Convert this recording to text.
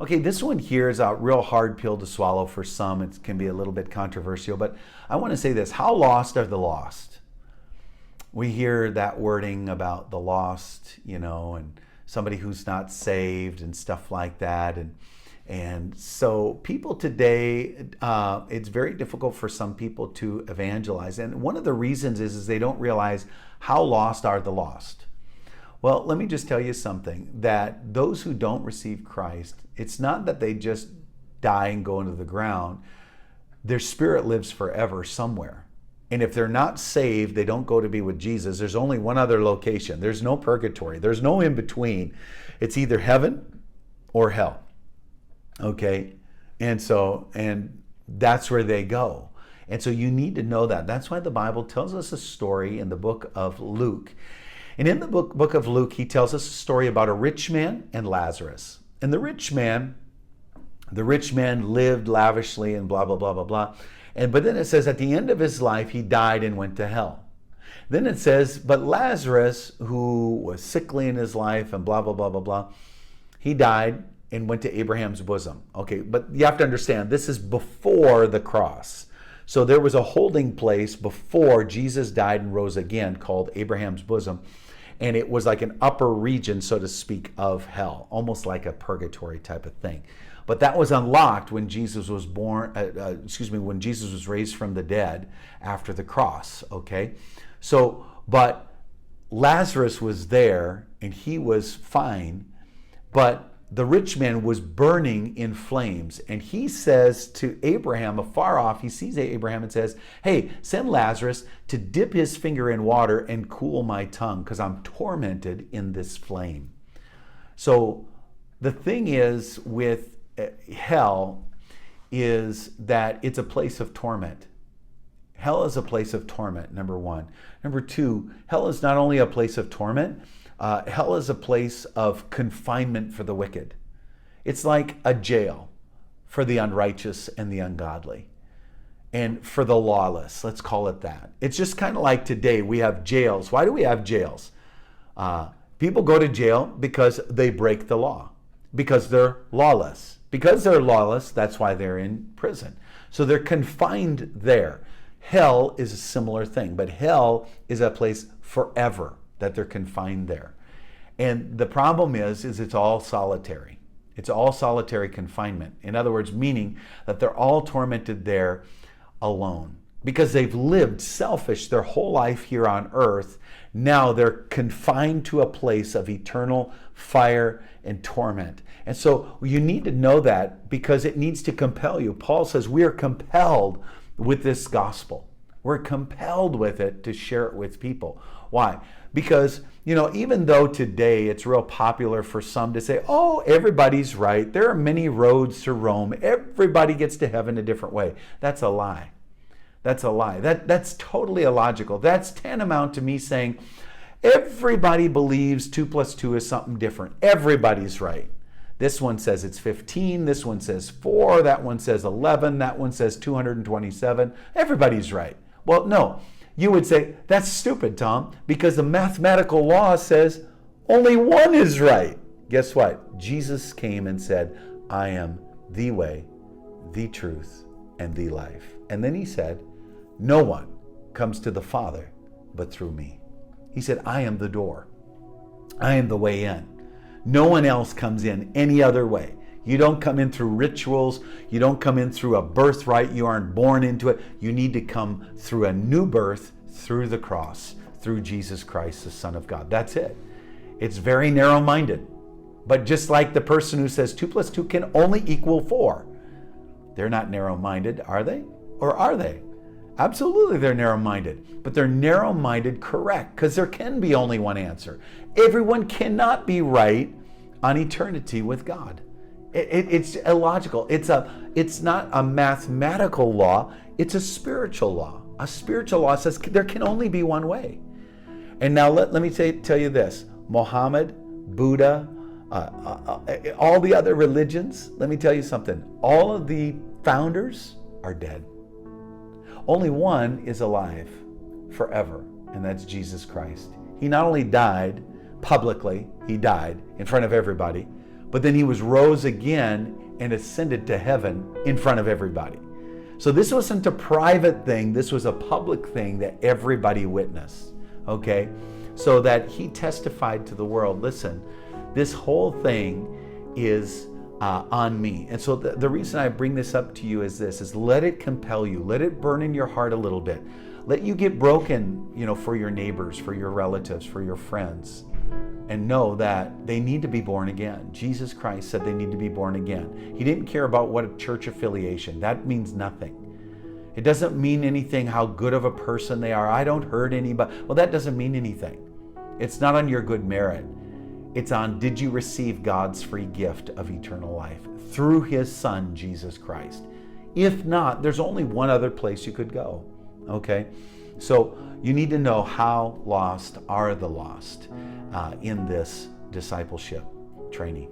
Okay, this one here is a real hard pill to swallow for some. It can be a little bit controversial, but I want to say this. How lost are the lost? We hear that wording about the lost, and somebody who's not saved and stuff like that. And so people today, it's very difficult for some people to evangelize. And one of the reasons is they don't realize how lost are the lost. Well, let me just tell you something, that those who don't receive Christ, it's not that they just die and go into the ground. Their spirit lives forever somewhere. And if they're not saved, they don't go to be with Jesus. There's only one other location. There's no purgatory. There's no in between. It's either heaven or hell. Okay? And that's where they go. And so you need to know that. That's why the Bible tells us a story in the book of Luke. And in the book of Luke, he tells us a story about a rich man and Lazarus. And the rich man lived lavishly and blah, blah, blah, blah, blah. But then it says at the end of his life, he died and went to hell. Then it says, but Lazarus, who was sickly in his life and blah, blah, blah, blah, blah, he died and went to Abraham's bosom. Okay, but you have to understand, this is before the cross. So there was a holding place before Jesus died and rose again called Abraham's bosom. And it was like an upper region, so to speak, of hell, almost like a purgatory type of thing. But that was unlocked when Jesus was when Jesus was raised from the dead after the cross, okay? So, but Lazarus was there and he was fine, but the rich man was burning in flames. And he says to Abraham, afar off, he sees Abraham and says, hey, send Lazarus to dip his finger in water and cool my tongue because I'm tormented in this flame. So the thing is with hell is that it's a place of torment. Hell is a place of torment, number one. Number two, hell is not only a place of torment, hell is a place of confinement for the wicked. It's like a jail for the unrighteous and the ungodly, and for the lawless, let's call it that. It's just kind of like today we have jails. Why do we have jails? People go to jail because they break the law, because they're lawless. Because they're lawless, that's why they're in prison. So they're confined there. Hell is a similar thing, but hell is a place forever that they're confined there. And the problem is it's all solitary. It's all solitary confinement. In other words, meaning that they're all tormented there alone because they've lived selfish their whole life here on earth. Now they're confined to a place of eternal fire and torment. And so you need to know that because it needs to compel you. Paul says we are compelled with this gospel. We're compelled with it to share it with people. Why? Because, even though today it's real popular for some to say, oh, everybody's right. There are many roads to Rome. Everybody gets to heaven a different way. That's a lie. That's a lie. That's totally illogical. That's tantamount to me saying everybody believes 2 + 2 is something different. Everybody's right. This one says it's 15. This one says 4. That one says 11. That one says 227. Everybody's right. Well, no. You would say, that's stupid, Tom, because the mathematical law says only one is right. Guess what? Jesus came and said, I am the way, the truth, and the life. And then he said, no one comes to the Father but through me. He said, I am the door. I am the way in. No one else comes in any other way. You don't come in through rituals. You don't come in through a birthright. You aren't born into it. You need to come through a new birth, through the cross, through Jesus Christ, the Son of God. That's it. It's very narrow-minded. But just like the person who says 2 + 2 can only equal 4, they're not narrow-minded, are they? Or are they? Absolutely, they're narrow-minded. But they're narrow-minded correct, because there can be only one answer. Everyone cannot be right on eternity with God. It's illogical. It's not a mathematical law. It's a spiritual law. A spiritual law says there can only be one way. And now let me tell you this. Muhammad, Buddha, all the other religions, let me tell you something. All of the founders are dead. Only one is alive forever, and that's Jesus Christ. He not only died publicly, he died in front of everybody, but then he was rose again and ascended to heaven in front of everybody. So this wasn't a private thing, this was a public thing that everybody witnessed, okay? So that he testified to the world, listen, this whole thing is on me. And so the reason I bring this up to you is this, is let it compel you, let it burn in your heart a little bit. Let you get broken, for your neighbors, for your relatives, for your friends, and know that they need to be born again. Jesus Christ said they need to be born again. He didn't care about what a church affiliation. That means nothing. It doesn't mean anything how good of a person they are. I don't hurt anybody. Well, that doesn't mean anything. It's not on your good merit. It's on, did you receive God's free gift of eternal life through his Son, Jesus Christ? If not, there's only one other place you could go, okay? So you need to know how lost are the lost in this discipleship training.